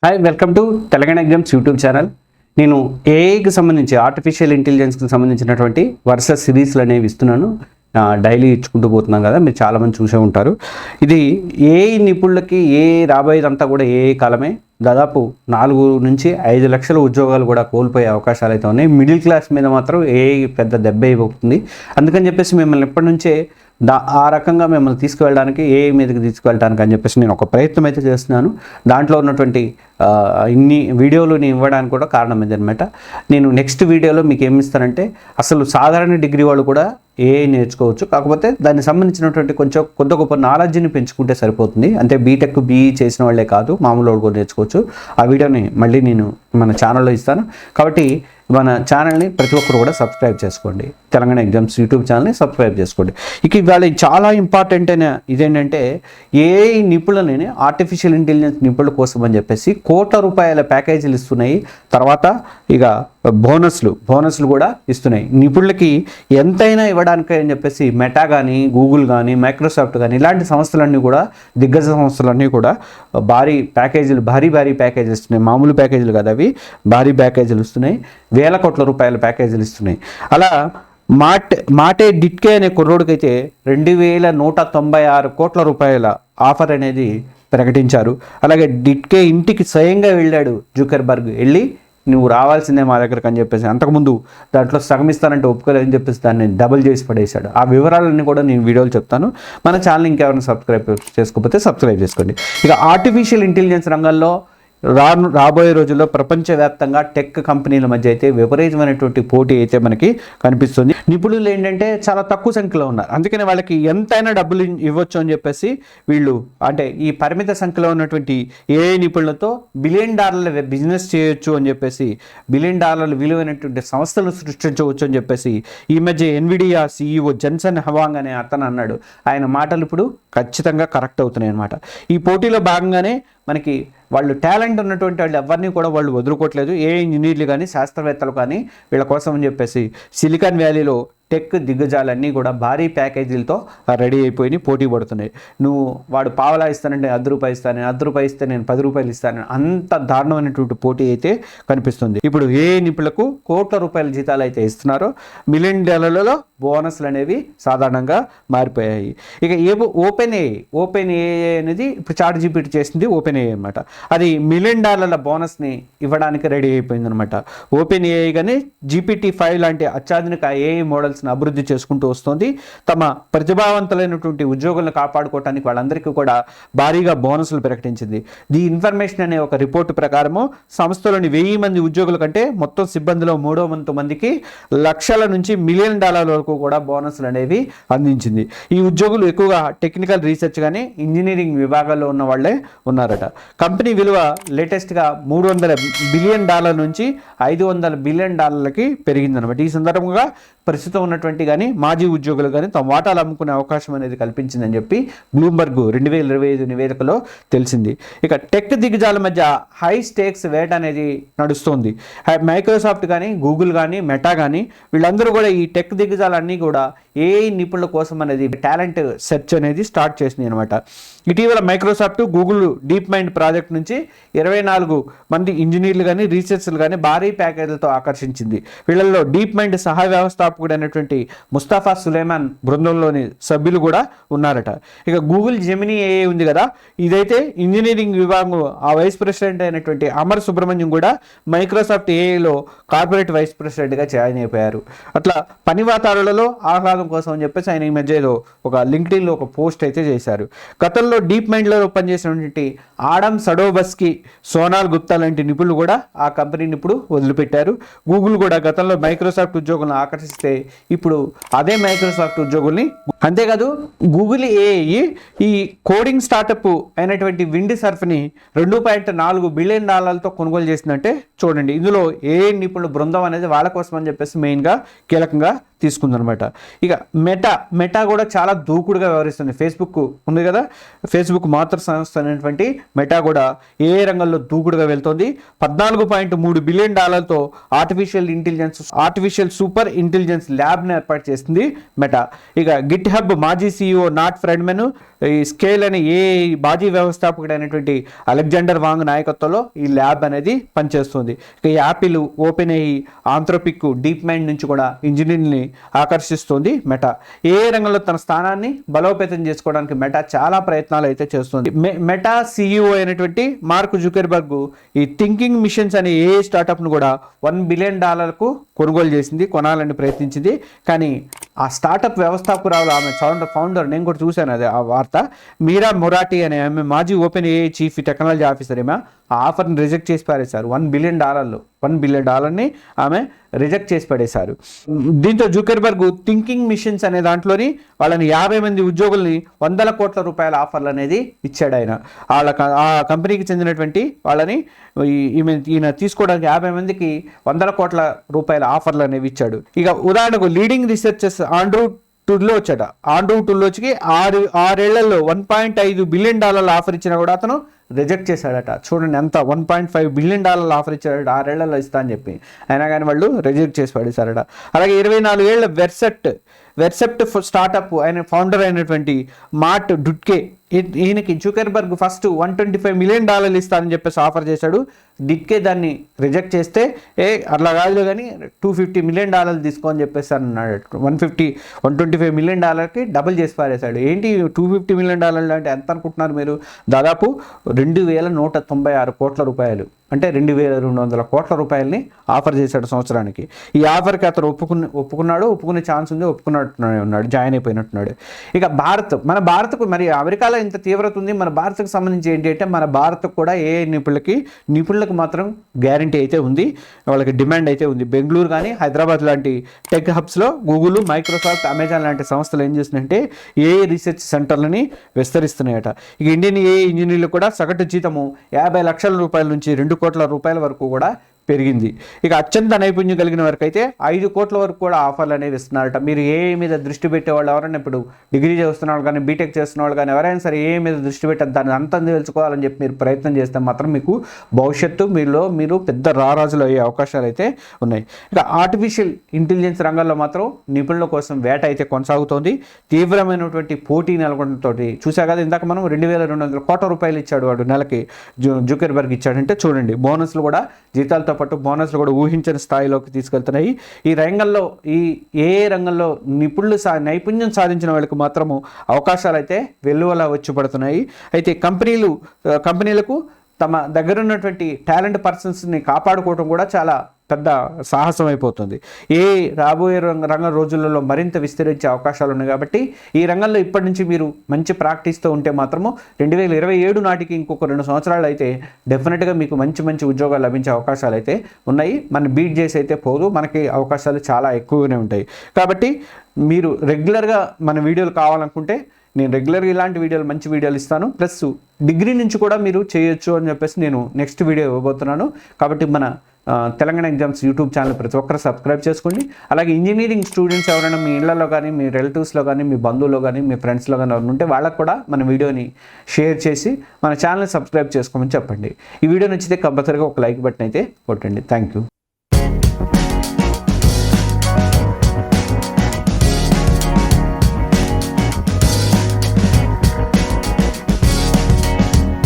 Hi, welcome to Telangana exams YouTube channel. నేను ఏఐకి సంబంధించి artificial ఇంటెలిజెన్స్కి సంబంధించినటువంటి వరుస సిరీస్లు అనేవి ఇస్తున్నాను. డైలీ ఇచ్చుకుంటూ పోతున్నాం కదా, మీరు చాలామంది చూసే ఉంటారు. ఇది ఏఐ నిపుణులకి రాబోయేదంతా కూడా ఏఐ కాలమే. దాదాపు 4 నుంచి 5 లక్షల ఉద్యోగాలు కూడా కోల్పోయే అవకాశాలు అయితే ఉన్నాయి. మిడిల్ క్లాస్ మీద మాత్రం ఏఐ పెద్ద దెబ్బ అయిపోతుంది. అందుకని చెప్పేసి మిమ్మల్ని ఎప్పటి నుంచే ఆ రకంగా మిమ్మల్ని తీసుకువెళ్ళడానికి, ఏఐ మీదకి తీసుకువెళ్ళడానికి అని చెప్పేసి నేను ఒక ప్రయత్నం అయితే చేస్తున్నాను. దాంట్లో ఉన్నటువంటి ఇన్ని వీడియోలు నేను ఇవ్వడానికి కూడా కారణం ఇదనమాట. నేను నెక్స్ట్ వీడియోలో మీకు ఏమి ఇస్తానంటే, అసలు సాధారణ డిగ్రీ వాళ్ళు కూడా ఏఐ నేర్చుకోవచ్చు. కాకపోతే దానికి సంబంధించినటువంటి కొంచెం కొద్ది గొప్ప నాలెడ్జ్ని పెంచుకుంటే సరిపోతుంది. అంటే బీటెక్ బీఈ చేసిన వాళ్ళే కాదు, మామూలు వాళ్ళు కూడా నేర్చుకోవచ్చు. ఆ వీడియోని మళ్ళీ నేను మన ఛానల్లో ఇస్తాను. కాబట్టి మన ఛానల్ని ప్రతి ఒక్కరు కూడా సబ్స్క్రైబ్ చేసుకోండి. తెలంగాణ ఎగ్జామ్స్ యూట్యూబ్ ఛానల్ని సబ్స్క్రైబ్ చేసుకోండి. ఇక ఇవాళ చాలా ఇంపార్టెంట్ అయిన ఇదేంటంటే, ఏఐ నిపుణులని, ఆర్టిఫిషియల్ ఇంటెలిజెన్స్ నిపుణుల కోసం అని చెప్పేసి కోట్ల రూపాయల ప్యాకేజీలు ఇస్తున్నాయి. తర్వాత ఇక బోనస్లు కూడా ఇస్తున్నాయి. నిపుణులకి ఎంతైనా ఇవ్వడానికి అని చెప్పేసి మెటా కానీ, గూగుల్ కానీ, మైక్రోసాఫ్ట్ కానీ ఇలాంటి సంస్థలన్నీ కూడా, దిగ్గజ సంస్థలన్నీ కూడా భారీ ప్యాకేజీలు ఇస్తున్నాయి. మామూలు ప్యాకేజీలు కాదు అవి, భారీ ప్యాకేజీలు ఇస్తున్నాయి. వేల కోట్ల రూపాయల ప్యాకేజీలు ఇస్తున్నాయి. అలా మాటే డిట్కే అనే కుర్రోడికైతే 2196 కోట్ల రూపాయల ఆఫర్ అనేది ప్రకటించారు. అలాగే డిట్కే ఇంటికి స్వయంగా వెళ్ళాడు జుకర్బర్గ్. వెళ్ళి నువ్వు రావాల్సిందే మా దగ్గరకు అని చెప్పేసి, అంతకుముందు దాంట్లో సగం ఇస్తానంటే ఒప్పుకోలేదని చెప్పేసి దాన్ని డబుల్ చేసి పడేశాడు. ఆ వివరాలన్నీ కూడా నేను వీడియోలు చెప్తాను. మన ఛానల్ ఇంకెవరైనా సబ్స్క్రైబ్ చేసుకోకపోతే సబ్స్క్రైబ్ చేసుకోండి. ఇక ఆర్టిఫిషియల్ ఇంటెలిజెన్స్ రంగంలో రాబోయే రోజుల్లో ప్రపంచవ్యాప్తంగా టెక్ కంపెనీల మధ్య అయితే విపరీతమైనటువంటి పోటీ అయితే మనకి కనిపిస్తుంది. నిపుణులు ఏంటంటే చాలా తక్కువ సంఖ్యలో ఉన్నారు. అందుకని వాళ్ళకి ఎంతైనా డబ్బులు ఇవ్వచ్చు అని చెప్పేసి వీళ్ళు, అంటే ఈ పరిమిత సంఖ్యలో ఉన్నటువంటి ఏఐ నిపుణులతో $1 బిలియన్ బిజినెస్ చేయొచ్చు అని చెప్పేసి, $1 బిలియన్ విలువైనటువంటి సంస్థలు సృష్టించవచ్చు అని చెప్పేసి ఈ మధ్య ఎన్విడియా CEO జెన్సన్ హవాంగ్ అనే అతను అన్నాడు. ఆయన మాటలు ఇప్పుడు ఖచ్చితంగా కరెక్ట్ అవుతున్నాయి అన్నమాట. ఈ పోటీలో భాగంగానే మనకి వాళ్ళు టాలెంట్ ఉన్నటువంటి వాళ్ళు ఎవరిని కూడా వాళ్ళు వదులుకోవట్లేదు. ఏ ఇంజనీర్లు కానీ, శాస్త్రవేత్తలు కానీ వీళ్ళ కోసం అని చెప్పేసి సిలికాన్ వ్యాలీలో టెక్ దిగ్గజాలన్నీ కూడా భారీ ప్యాకేజీలతో రెడీ అయిపోయి పోటీ పడుతున్నాయి. వాడు పావలా ఇస్తానంటే ₹10 ఇస్తాను, ₹10 ఇస్తే నేను ₹10 ఇస్తాను, అంత దారుణమైనటువంటి పోటీ అయితే కనిపిస్తుంది. ఇప్పుడు ఏ నిపుణులకు కోట్ల రూపాయల జీతాలు అయితే ఇస్తున్నారో, $1 మిలియన్ బోనస్లు అనేవి సాధారణంగా మారిపోయాయి. ఇక ఓపెన్ ఏఐ అనేది ఇప్పుడు చాట్ జీపీటీ చేసింది ఓపెన్ ఏఐ అనమాట. అది $1 మిలియన్ బోనస్ని ఇవ్వడానికి రెడీ అయిపోయింది అనమాట. ఓపెన్ ఏఐ కానీ GPT-5 లాంటి అత్యాధునిక ఏఐ మోడల్స్ అభివృద్ధి చేసుకుంటూ వస్తుంది. తమ ప్రతిభావంతులైనటువంటి ఉద్యోగులను కాపాడుకోవడానికి వాళ్ళందరికీ కూడా భారీగా బోనస్లు ప్రకటించింది. ది ఇన్ఫర్మేషన్ అనే ఒక రిపోర్టు ప్రకారము సంస్థలోని 1000 మంది ఉద్యోగుల కంటే మొత్తం సిబ్బందిలో 3వ వంతు మందికి లక్షల నుంచి $1 మిలియన్ వరకు కూడా బోనస్లు అనేవి అందించింది. ఈ ఉద్యోగులు ఎక్కువగా టెక్నికల్ రీసెర్చ్ కానీ, ఇంజనీరింగ్ విభాగాల్లో ఉన్న వాళ్ళే ఉన్నారట. కంపెనీ విలువ లేటెస్ట్గా $300 బిలియన్ నుంచి $500 బిలియన్ పెరిగిందనమాట. ఈ సందర్భంగా ప్రస్తుతం ఉన్నటువంటి కానీ మాజీ ఉద్యోగులు కానీ తమ వాటాలు అమ్ముకునే అవకాశం అనేది కల్పించిందని చెప్పి బ్లూంబర్గ్ 2025 నివేదికలో తెలిసింది. ఇక టెక్ దిగ్గజాల మధ్య హై స్టేక్స్ వేట అనేది నడుస్తుంది. మైక్రోసాఫ్ట్ కానీ, గూగుల్ కానీ, మెటా కానీ వీళ్ళందరూ కూడా ఈ టెక్ దిగ్గజాలన్నీ కూడా ఏఐ నిపుణుల కోసం అనేది టాలెంట్ సెర్చ్ అనేది స్టార్ట్ చేసింది అనమాట. ఇటీవల Microsoft, Google deep mind project నుంచి 24 మంది ఇంజనీర్లు కానీ, రీసెర్చర్లు కానీ భారీ ప్యాకేజీలతో ఆకర్షించింది. వీళ్ళల్లో డీప్ మైండ్ సహా వ్యవస్థాపకుడు అయినటువంటి ముస్తఫా సులేమాన్ బృందంలోని సభ్యులు కూడా ఉన్నారట. ఇక గూగుల్ జెమినీ ఏఐ ఉంది కదా, ఇదైతే ఇంజనీరింగ్ విభాగం ఆ వైస్ ప్రెసిడెంట్ అయినటువంటి అమర్ సుబ్రహ్మణ్యం కూడా మైక్రోసాఫ్ట్ ఏఐలో కార్పొరేట్ వైస్ ప్రెసిడెంట్గా జాయిన్ అయిపోయారు. అట్లా పని వాతావరణంలో ఆహ్లాదం కోసం అని చెప్పేసి ఆయన ఈ మధ్య ఏదో ఒక లింక్డ్ఇన్లో ఒక పోస్ట్ అయితే చేశారు. గతంలో డీప్ మైండ్లో పనిచేసినటువంటి ఆడమ్ సడోబస్కి, సోనాల్ గుప్తా లాంటి నిపుణులు కూడా ఆ కంపెనీని ఇప్పుడు వదిలిపెట్టారు. గూగుల్ కూడా గతంలో మైక్రోసాఫ్ట్ ఉద్యోగులను ఆకర్షిస్తే ఇప్పుడు అదే మైక్రోసాఫ్ట్ ఉద్యోగుల్ని, అంతేకాదు గూగుల్ ఏఐ ఈ కోడింగ్ స్టార్టప్ అయినటువంటి విండ్ సర్ఫ్ని $2.4 బిలియన్ కొనుగోలు చేసిందంటే చూడండి. ఇందులో ఏఐ నిపుణుల బృందం అనేది వాళ్ళ కోసం అని చెప్పేసి మెయిన్గా కీలకంగా తీసుకుందనమాట. ఇక మెటా కూడా చాలా దూకుడుగా వ్యవహరిస్తుంది. ఫేస్బుక్ ఉంది కదా, ఫేస్బుక్ మాతృ సంస్థ అనేటువంటి మెటా కూడా ఏ రంగంలో దూకుడుగా వెళ్తుంది. $14.3 బిలియన్ ఆర్టిఫిషియల్ సూపర్ ఇంటెలిజెన్స్ ల్యాబ్ని ఏర్పాటు చేస్తుంది మెటా. ఇక గిట్ హబ్ మాజీ CEO నాట్ ఫ్రెడ్మెన్, ఈ స్కేల్ అనే ఏ మాజీ వ్యవస్థాపకుడు అయినటువంటి అలెగ్జాండర్ వాంగ్ నాయకత్వంలో ఈ ల్యాబ్ అనేది పనిచేస్తుంది. ఇక Apple, open AI, Anthropic, deep mind నుంచి కూడా ఇంజనీర్ని ఆకర్షిస్తుంది మెటా. ఏ రంగంలో తన స్థానాన్ని బలోపేతం చేసుకోవడానికి మెటా చాలా ప్రయత్నాలు అయితే చేస్తుంది. మెటా CEO అయినటువంటి మార్క్ జుకర్బర్గ్ ఈ థింకింగ్ మిషన్స్ అనే ఏ స్టార్టప్ను కూడా $1 బిలియన్ కొనుగోలు చేసింది, కొనాలని ప్రయత్నించింది. కానీ ఆ స్టార్టప్ వ్యవస్థాపకురాలు, ఆమె ఫౌండర్, నేను కూడా చూశాను అది ఆ వార్త, మీరా మొరాటి అనే ఆమె మాజీ open AI chief technology officer, ఏమో ఆ ఆఫర్ని రిజెక్ట్ చేసి పారేశారు. $1 బిలియన్ ఆమె రిజెక్ట్ చేసి పడేశారు. దీంతో జుకర్బర్గ్ థింకింగ్ మిషన్స్ అనే దాంట్లోని వాళ్ళని 50 మంది ఉద్యోగుల్ని $100 కోట్ల ఆఫర్లు అనేది ఇచ్చాడు ఆయన. ఆ కంపెనీకి చెందినటువంటి వాళ్ళని ఈయన తీసుకోవడానికి 50 మందికి $100 కోట్ల ఆఫర్లు అనేవి ఇచ్చాడు. ఇక ఉదాహరణకు లీడింగ్ రీసెర్చర్స్ ఆండ్రూ టూర్లో వచ్చాడు. ఆండ్రూ టూర్లో వచ్చి 6 $1.5 బిలియన్ ఆఫర్ ఇచ్చినా కూడా అతను రిజెక్ట్ చేశాడట. చూడండి ఎంత, $1.5 బిలియన్ ఆఫర్ ఇచ్చాడట 6 ఏళ్లలో ఇస్తా అని చెప్పి, అయినా కానీ వాళ్ళు రిజెక్ట్ చేసి పడేశారట. అలాగే 24 ఏళ్ల వెర్సెప్ట్ స్టార్టప్ ఆయన ఫౌండర్ అయినటువంటి మార్ట్ డుట్కే, ఈయనకి జుకర్బర్గ్ ఫస్ట్ $125 మిలియన్ ఇస్తానని చెప్పేసి ఆఫర్ చేశాడు. డిట్కే దాన్ని రిజెక్ట్ చేస్తే అట్లా కాదు కానీ $250 మిలియన్ తీసుకో అని చెప్పేసి అన్నాడు. $125 మిలియన్ డబుల్ చేసి పారేశాడు. ఏంటి $250 మిలియన్ అంటే ఎంత అనుకుంటున్నారు మీరు? దాదాపు $2,196 కోట్ల రూపాయలు, అంటే $2,200 కోట్ల రూపాయలని ఆఫర్ చేశాడు సంవత్సరానికి. ఈ ఆఫర్కి అతను ఒప్పుకునే ఛాన్స్ ఉంది, ఒప్పుకున్నట్టున్నాడు, జాయిన్ అయిపోయినట్టున్నాడు. ఇక మన భారత్కు మరి అమెరికాలో ఇంత తీవ్రత ఉంది, మన భారత్కు సంబంధించి ఏంటి అంటే మన భారత్కు కూడా ఏ నిపుణులకు మాత్రం గ్యారంటీ అయితే ఉంది, వాళ్ళకి డిమాండ్ అయితే ఉంది. బెంగళూరు కానీ హైదరాబాద్ లాంటి టెక్ హబ్స్లో గూగుల్, మైక్రోసాఫ్ట్, అమెజాన్ లాంటి సంస్థలు ఏం చేస్తున్నాయంటే ఏ రీసెర్చ్ సెంటర్లని విస్తరిస్తున్నాయట. ఇక ఇండియన్ ఏ ఇంజనీర్లు కూడా సగటు జీతము $50 లక్షల నుంచి $2 కోట్ల వరకు కూడా పెరిగింది. ఇక అత్యంత నైపుణ్యం కలిగిన వరకు అయితే 5 కోట్ల వరకు కూడా ఆఫర్లు అనేవి ఇస్తున్నారట. మీరు ఏఐ మీద దృష్టి పెట్టేవాళ్ళు ఎవరైనా, ఇప్పుడు డిగ్రీ చేస్తున్న వాళ్ళు కానీ, బీటెక్ చేస్తున్న వాళ్ళు కానీ, ఎవరైనా సరే ఏఐ మీద దృష్టి పెట్టారు, దాన్ని అంతా తెలుసుకోవాలని చెప్పి మీరు ప్రయత్నం చేస్తే మాత్రం మీకు భవిష్యత్తు మీరు పెద్ద రారాజులు అయ్యే అవకాశాలు అయితే ఉన్నాయి. ఇక ఆర్టిఫిషియల్ ఇంటెలిజెన్స్ రంగంలో మాత్రం నిపుణుల కోసం వేట అయితే కొనసాగుతోంది. తీవ్రమైనటువంటి పోటీ నెలకొనతోటి చూసా కదా ఇందాక మనం $2,200 కోట్ల ఇచ్చాడు వాడు నెలకి జుకర్బర్గ్ ఇచ్చాడంటే చూడండి, బోనస్లు కూడా జీతాలతో పాటు బోనస్లు కూడా ఊహించని స్థాయిలోకి తీసుకెళ్తున్నాయి. ఈ రంగంలో నైపుణ్యం సాధించిన వాళ్ళకి మాత్రము అవకాశాలు అయితే వెల్లువలా వచ్చి పడుతున్నాయి. అయితే కంపెనీలకు తమ దగ్గర ఉన్నటువంటి టాలెంట్ పర్సన్స్ని కాపాడుకోవడం కూడా చాలా పెద్ద సాహసం అయిపోతుంది. రాబోయే రోజులలో మరింత విస్తరించే అవకాశాలు ఉన్నాయి. కాబట్టి ఈ రంగంలో ఇప్పటి నుంచి మీరు మంచి ప్రాక్టీస్తో ఉంటే మాత్రము 2027 నాటికి ఇంకొక 2 సంవత్సరాలు అయితే డెఫినెట్గా మీకు మంచి ఉద్యోగాలు లభించే అవకాశాలు అయితే ఉన్నాయి. మన బీట్ చేసి అయితే పోదు, మనకి అవకాశాలు చాలా ఎక్కువగానే ఉంటాయి. కాబట్టి మీరు రెగ్యులర్గా మన వీడియోలు కావాలనుకుంటే నేను రెగ్యులర్గా ఇలాంటి మంచి వీడియోలు ఇస్తాను. ప్లస్ డిగ్రీ నుంచి కూడా మీరు చేయొచ్చు అని చెప్పేసి నేను నెక్స్ట్ వీడియో ఇవ్వబోతున్నాను. కాబట్టి మన తెలంగాణ ఎగ్జామ్స్ యూట్యూబ్ ఛానల్ ప్రతి ఒక్కరు సబ్స్క్రైబ్ చేసుకోండి. అలాగే ఇంజనీరింగ్ స్టూడెంట్స్ ఎవరైనా మీ ఇళ్లలో కానీ, మీ రిలేటివ్స్లో కానీ, మీ బంధువుల్లో కానీ, మీ ఫ్రెండ్స్లో కానీ ఎవరైనా ఉంటే వాళ్ళకు కూడా మన వీడియోని షేర్ చేసి మన ఛానల్ని సబ్స్క్రైబ్ చేసుకోమని చెప్పండి. ఈ వీడియో నచ్చితే కంపల్సరీగా ఒక లైక్ బటన్ అయితే కొట్టండి. Thank you.